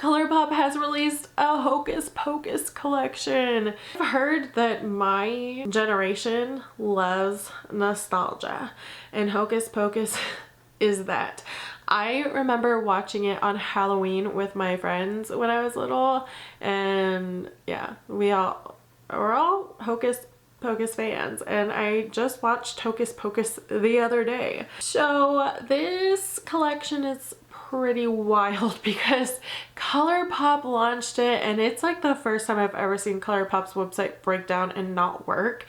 ColourPop has released a Hocus Pocus collection. I've heard that my generation loves nostalgia, and Hocus Pocus is that. I remember watching it on Halloween with my friends when I was little, and yeah, we're all Hocus Pocus fans, and I just watched Hocus Pocus the other day. So this collection is pretty wild because ColourPop launched it, and it's like the first time I've ever seen ColourPop's website break down and not work.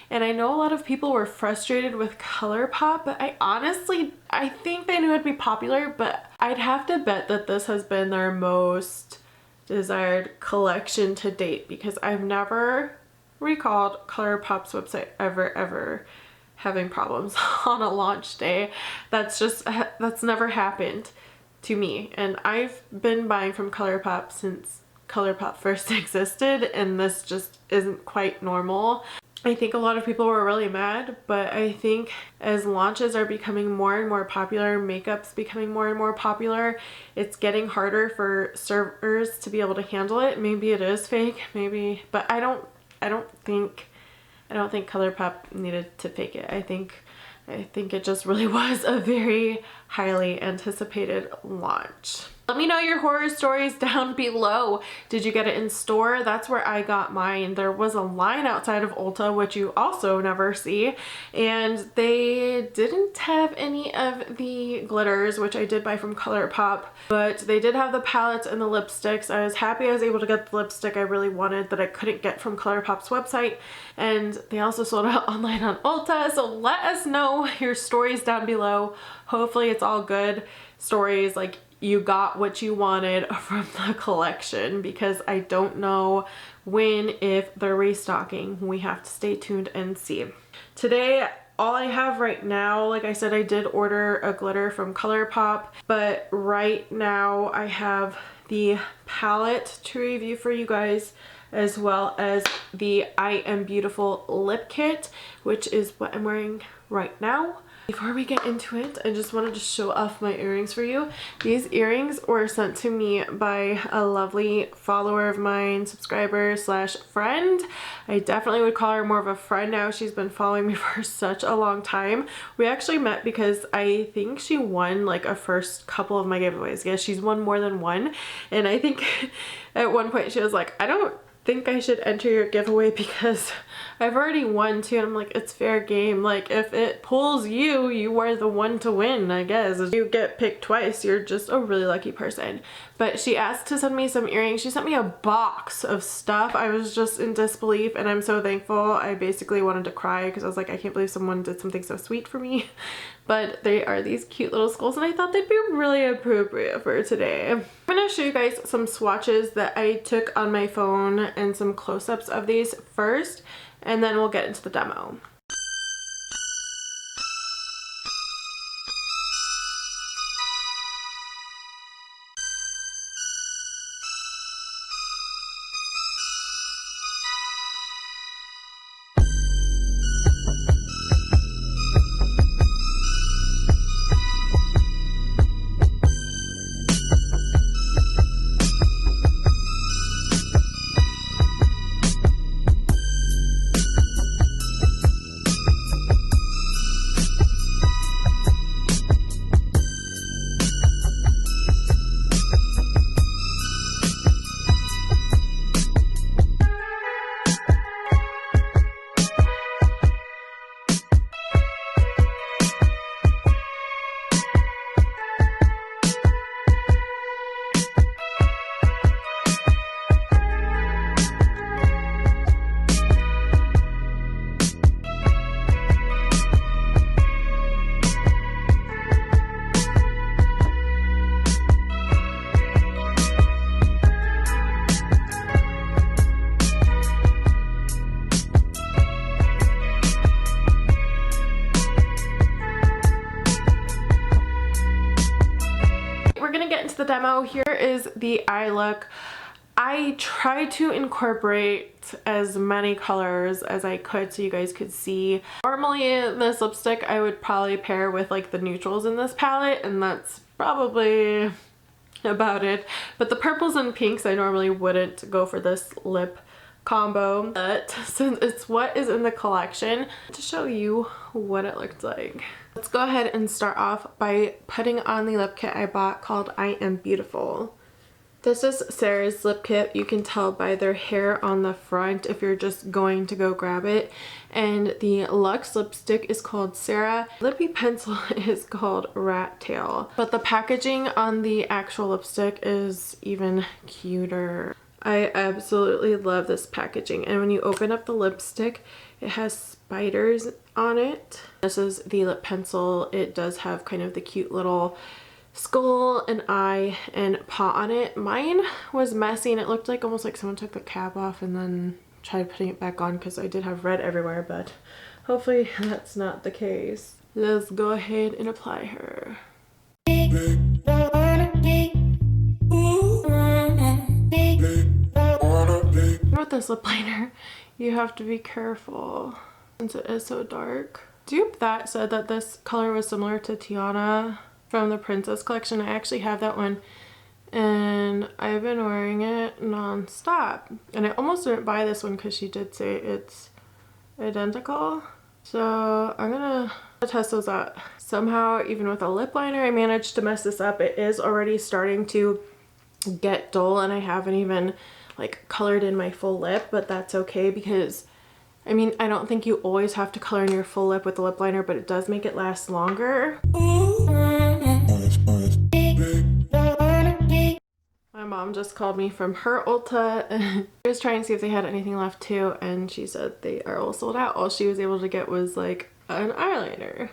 And I know a lot of people were frustrated with ColourPop, but I think they knew it'd be popular, but I'd have to bet that this has been their most desired collection to date, because I've never recalled ColourPop's website ever having problems on a launch day. That's never happened to me, and I've been buying from ColourPop since ColourPop first existed, and this just isn't quite normal. I think a lot of people were really mad, but I think as launches are becoming more and more popular, makeup's becoming more and more popular, it's getting harder for servers to be able to handle it. Maybe it is fake, maybe, but I don't think ColourPop needed to fake it. I think it just really was a very highly anticipated launch. Let me know your horror stories down below. Did you get it in store? That's where I got mine. There was a line outside of Ulta, which you also never see, and they didn't have any of the glitters, which I did buy from ColourPop, but they did have the palettes and the lipsticks. I was happy I was able to get the lipstick I really wanted that I couldn't get from ColourPop's website, and they also sold out online on Ulta, so let us know your stories down below. Hopefully it's all good stories, like you got what you wanted from the collection, because I don't know when, if they're restocking. We have to stay tuned and see. Today, all I have right now, like I said, I did order a glitter from ColourPop, but right now I have the palette to review for you guys, as well as the I Am Beautiful lip kit, which is what I'm wearing right now. Before we get into it, I just wanted to show off my earrings for you. These earrings were sent to me by a lovely follower of mine, subscriber slash friend. I definitely would call her more of a friend now. She's been following me for such a long time. We actually met because I think she won like a first couple of my giveaways. Yes, she's won more than one. And I think at one point she was like, I don't think I should enter your giveaway because I've already won two. And I'm like, it's fair game. Like, if it pulls you, you are the one to win, I guess. If you get picked twice, you're just a really lucky person. But she asked to send me some earrings. She sent me a box of stuff. I was just in disbelief, and I'm so thankful. I basically wanted to cry because I was like, I can't believe someone did something so sweet for me. But they are these cute little skulls, and I thought they'd be really appropriate for today. I'm gonna show you guys some swatches that I took on my phone and some close-ups of these first, and then we'll get into the demo. The demo. Here is the eye look. I tried to incorporate as many colors as I could so you guys could see. Normally this lipstick I would probably pair with like the neutrals in this palette, and that's probably about it. But the purples and pinks, I normally wouldn't go for this lip combo, but since it's what is in the collection, to show you what it looked like. Let's go ahead and start off by putting on the lip kit I bought called I Am Beautiful. This is Sarah's lip kit. You can tell by their hair on the front if you're just going to go grab it. And the Luxe lipstick is called Sarah. Lippy pencil is called Rat Tail. But the packaging on the actual lipstick is even cuter. I absolutely love this packaging. And when you open up the lipstick, it has spiders on it. This is the lip pencil. It does have kind of the cute little skull, an eye, and paw on it. Mine was messy and it looked like almost like someone took the cap off and then tried putting it back on because I did have red everywhere, but hopefully that's not the case. Let's go ahead and apply her. With this lip liner, you have to be careful since it is so dark. Dupe that said that this color was similar to Tiana from the Princess collection. I actually have that one and I've been wearing it non-stop. And I almost didn't buy this one because she did say it's identical. So I'm gonna test those out. Somehow, even with a lip liner, I managed to mess this up. It is already starting to get dull and I haven't even like colored in my full lip, but that's okay because I mean, I don't think you always have to color in your full lip with the lip liner, but it does make it last longer. My mom just called me from her Ulta and she was trying to see if they had anything left too, and she said they are all sold out. All she was able to get was like an eyeliner.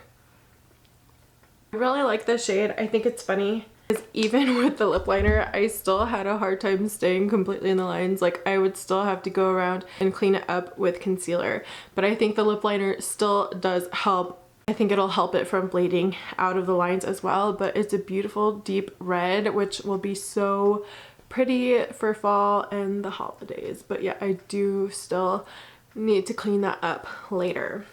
I really like this shade. I think it's funny because even with the lip liner, I still had a hard time staying completely in the lines. Like I would still have to go around and clean it up with concealer, but I think the lip liner still does help. I think it'll help it from bleeding out of the lines as well, but it's a beautiful deep red, which will be so pretty for fall and the holidays. But yeah, I do still need to clean that up later.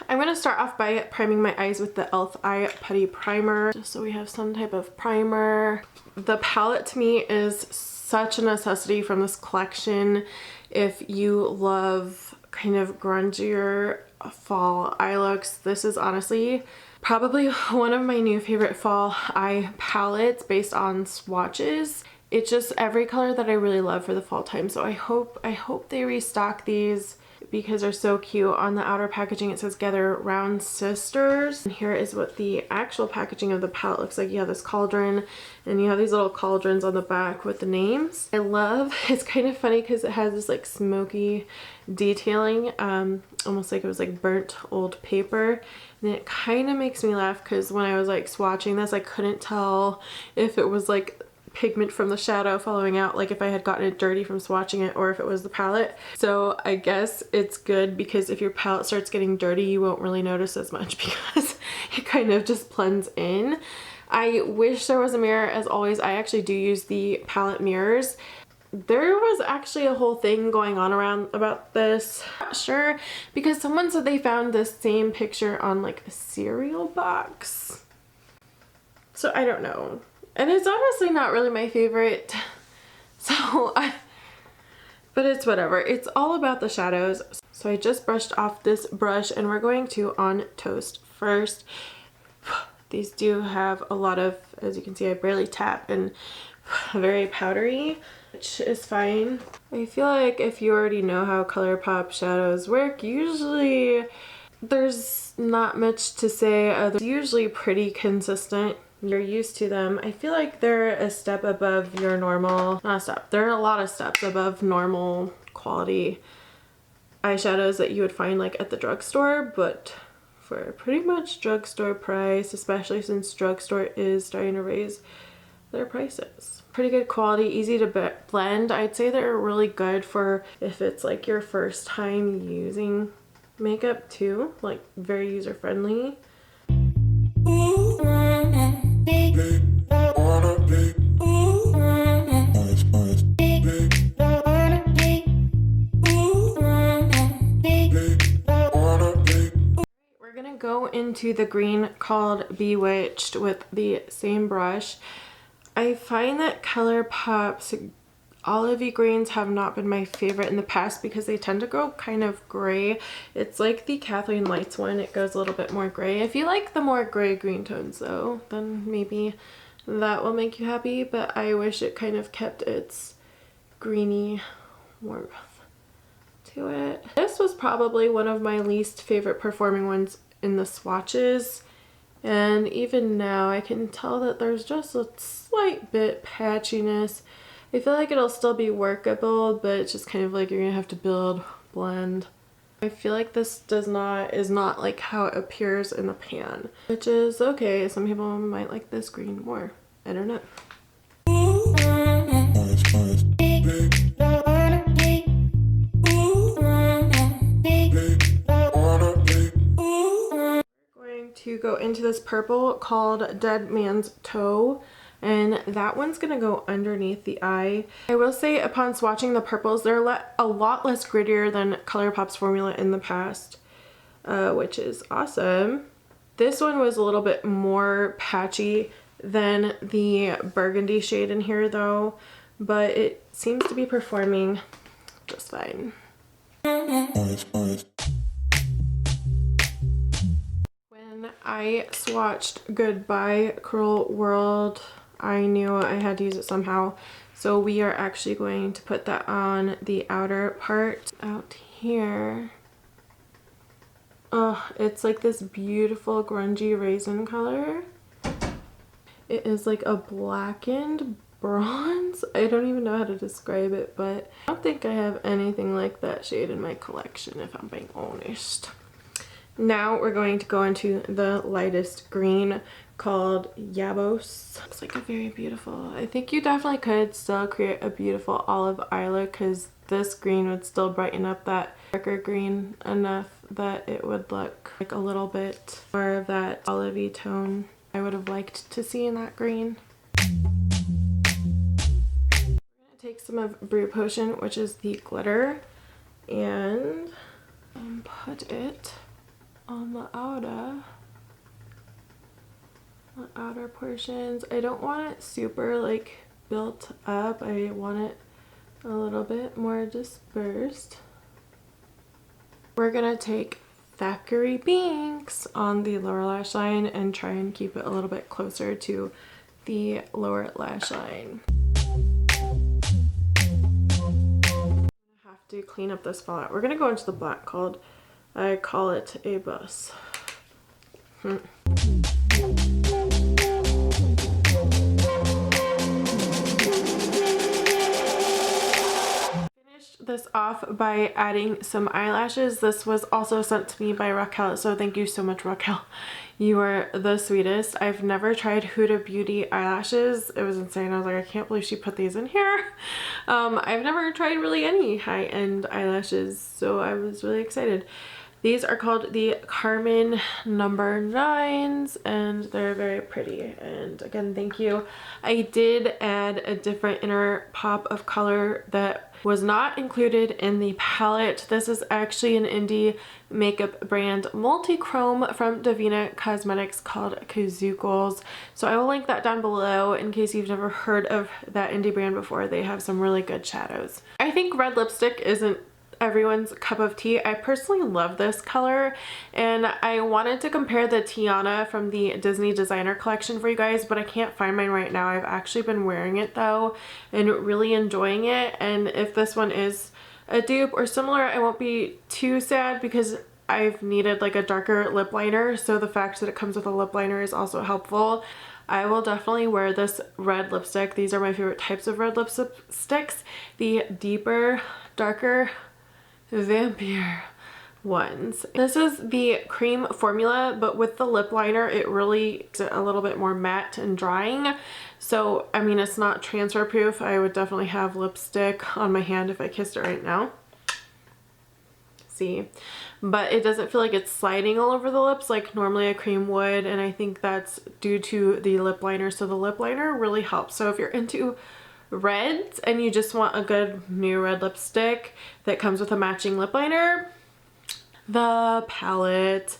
I'm going to start off by priming my eyes with the e.l.f. Eye Putty Primer, just so we have some type of primer. The palette to me is such a necessity from this collection. If you love kind of grungier fall eye looks, this is honestly probably one of my new favorite fall eye palettes based on swatches. It's just every color that I really love for the fall time, so I hope they restock these because they're so cute. On the outer packaging it says Gather Round Sisters, and here is what the actual packaging of the palette looks like. You have this cauldron and you have these little cauldrons on the back with the names. I love, it's kind of funny because it has this like smoky detailing, almost like it was like burnt old paper, and it kind of makes me laugh because when I was like swatching this, I couldn't tell if it was like pigment from the shadow following out, like if I had gotten it dirty from swatching it, or if it was the palette. So I guess it's good because if your palette starts getting dirty, you won't really notice as much because it kind of just blends in. I wish there was a mirror. As always, I actually do use the palette mirrors. There was actually a whole thing going on around about this. Not sure, because someone said they found this same picture on like a cereal box. So I don't know. And it's honestly not really my favorite, but it's whatever. It's all about the shadows. So I just brushed off this brush and we're going to on Toast first. These do have a lot of, as you can see, I barely tap, and very powdery, which is fine. I feel like if you already know how ColourPop shadows work, usually there's not much to say. They're usually pretty consistent. You're used to them. I feel like they're a step above your normal, not a step, they're a lot of steps above normal quality eyeshadows that you would find like at the drugstore, but for pretty much drugstore price, especially since drugstore is starting to raise their prices. Pretty good quality, easy to blend. I'd say they're really good for if it's like your first time using makeup too, like very user friendly. We're gonna go into the green called Bewitched with the same brush. I find that ColourPop's olivey greens have not been my favorite in the past because they tend to go kind of gray. It's like the Kathleen Lights one, it goes a little bit more gray. If you like the more gray green tones though, then maybe that will make you happy, but I wish it kind of kept its greeny warmth to it. This was probably one of my least favorite performing ones in the swatches, and even now I can tell that there's just a slight bit patchiness. I feel like it'll still be workable, but it's just kind of like you're gonna have to blend. I feel like this is not like how it appears in the pan, which is okay. Some people might like this green more. I don't know. Going to go into this purple called Dead Man's Toe, and that one's gonna go underneath the eye. I will say upon swatching the purples, they're a lot less grittier than ColourPop's formula in the past, which is awesome. This one was a little bit more patchy than the burgundy shade in here though, but it seems to be performing just fine. When I swatched Goodbye Cruel World, I knew I had to use it somehow, so we are actually going to put that on the outer part out here. Oh, it's like this beautiful grungy raisin color. It is like a blackened bronze. I don't even know how to describe it, but I don't think I have anything like that shade in my collection, if I'm being honest. Now we're going to go into the lightest green called Yabos. Looks like a very beautiful, I think you definitely could still create a beautiful olive eye look, because this green would still brighten up that darker green enough that it would look like a little bit more of that olivey tone I would have liked to see in that green. We're gonna take some of Brew Potion, which is the glitter, and put it on the outer portions. I don't want it super like built up. I want it a little bit more dispersed. We're gonna take Thackeray Binks on the lower lash line and try and keep it a little bit closer to the lower lash line. I'm gonna have to clean up this fallout. We're gonna go into the black called I Call It a Bus. This off by adding some eyelashes. This was also sent to me by Raquel, so thank you so much, Raquel. You are the sweetest. I've never tried Huda Beauty eyelashes. It was insane. I was like, I can't believe she put these in here. I've never tried really any high-end eyelashes, so I was really excited. These are called the Carmen number 9s, and they're very pretty. And again, thank you. I did add a different inner pop of color that was not included in the palette. This is actually an indie makeup brand multi-chrome from Davina Cosmetics called Kazookles. So I will link that down below in case you've never heard of that indie brand before. They have some really good shadows. I think red lipstick isn't everyone's cup of tea. I personally love this color, and I wanted to compare the Tiana from the Disney designer collection for you guys, but I can't find mine right now. I've actually been wearing it though and really enjoying it, and if this one is a dupe or similar, I won't be too sad because I've needed like a darker lip liner, so the fact that it comes with a lip liner is also helpful. I will definitely wear this red lipstick. These are my favorite types of red lipsticks. The deeper, darker vampire ones. This is the cream formula, but with the lip liner it really makes it a little bit more matte and drying. So I mean, it's not transfer proof. I would definitely have lipstick on my hand if I kissed it right now. See, but it doesn't feel like it's sliding all over the lips like normally a cream would, and I think that's due to the lip liner. So the lip liner really helps. So if you're into reds and you just want a good new red lipstick that comes with a matching lip liner, the palette,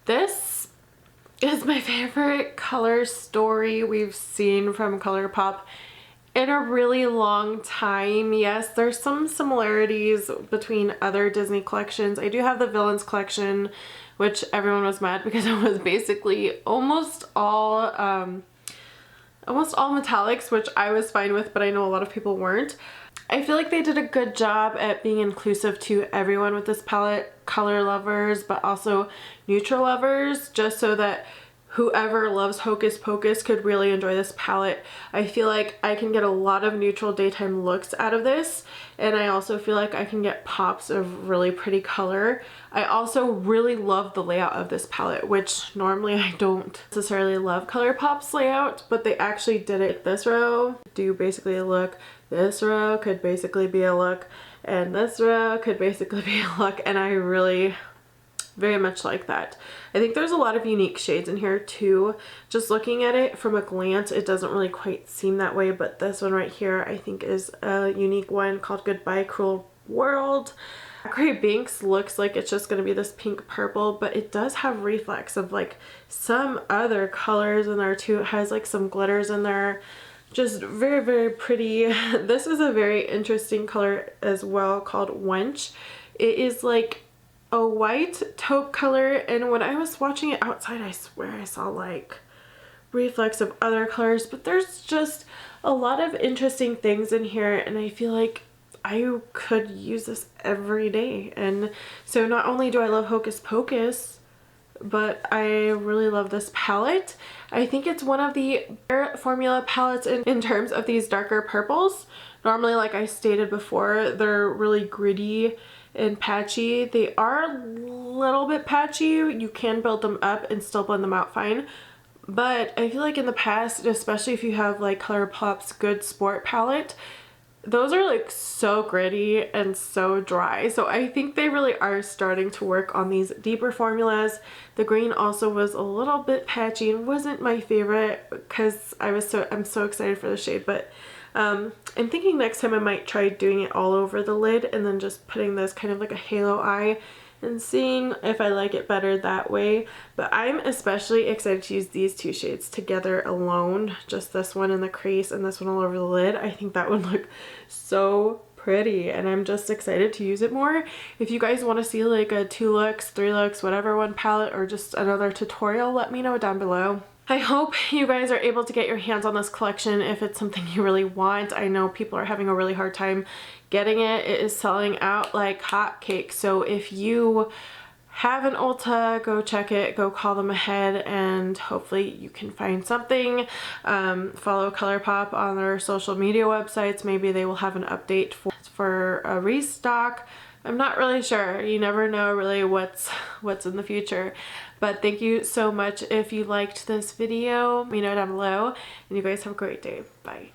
this is my favorite color story we've seen from ColourPop in a really long time. Yes, there's some similarities between other Disney collections. I do have the Villains collection, which everyone was mad because it was basically almost all metallics, which I was fine with, but I know a lot of people weren't. I feel like they did a good job at being inclusive to everyone with this palette, color lovers, but also neutral lovers, just so that whoever loves Hocus Pocus could really enjoy this palette. I feel like I can get a lot of neutral daytime looks out of this, and I also feel like I can get pops of really pretty color. I also really love the layout of this palette, which normally I don't necessarily love ColourPop's layout, but they actually did it. This row do basically a look, this row could basically be a look, and this row could basically be a look, and I really very much like that. I think there's a lot of unique shades in here too. Just looking at it from a glance, it doesn't really quite seem that way, but this one right here I think is a unique one called Goodbye Cruel World. Gray Binks looks like it's just going to be this pink purple, but it does have reflex of like some other colors in there too. It has like some glitters in there. Just very, very pretty. This is a very interesting color as well called Wench. It is like a white taupe color, and when I was watching it outside, I swear I saw like reflex of other colors, but there's just a lot of interesting things in here, and I feel like I could use this every day. And so not only do I love Hocus Pocus, but I really love this palette. I think it's one of the better formula palettes in terms of these darker purples. Normally, like I stated before, they're really gritty and patchy. They are a little bit patchy. You can build them up and still blend them out fine. But I feel like in the past, especially if you have like ColourPop's Good Sport palette, those are like so gritty and so dry. So I think they really are starting to work on these deeper formulas. The green also was a little bit patchy and wasn't my favorite because I'm so excited for the shade, but I'm thinking next time I might try doing it all over the lid and then just putting this kind of like a halo eye and seeing if I like it better that way. But I'm especially excited to use these two shades together alone, just this one in the crease and this one all over the lid. I think that would look so pretty, and I'm just excited to use it more. If you guys want to see like a 2 looks, 3 looks, whatever one palette, or just another tutorial, let me know down below. I hope you guys are able to get your hands on this collection if it's something you really want. I know people are having a really hard time getting it. It is selling out like hotcakes. So if you have an Ulta, go check it, go call them ahead, and hopefully you can find something. Follow ColourPop on their social media websites. Maybe they will have an update for a restock. I'm not really sure. You never know really what's in the future. But thank you so much if you liked this video. Let me know down below, and you guys have a great day. Bye.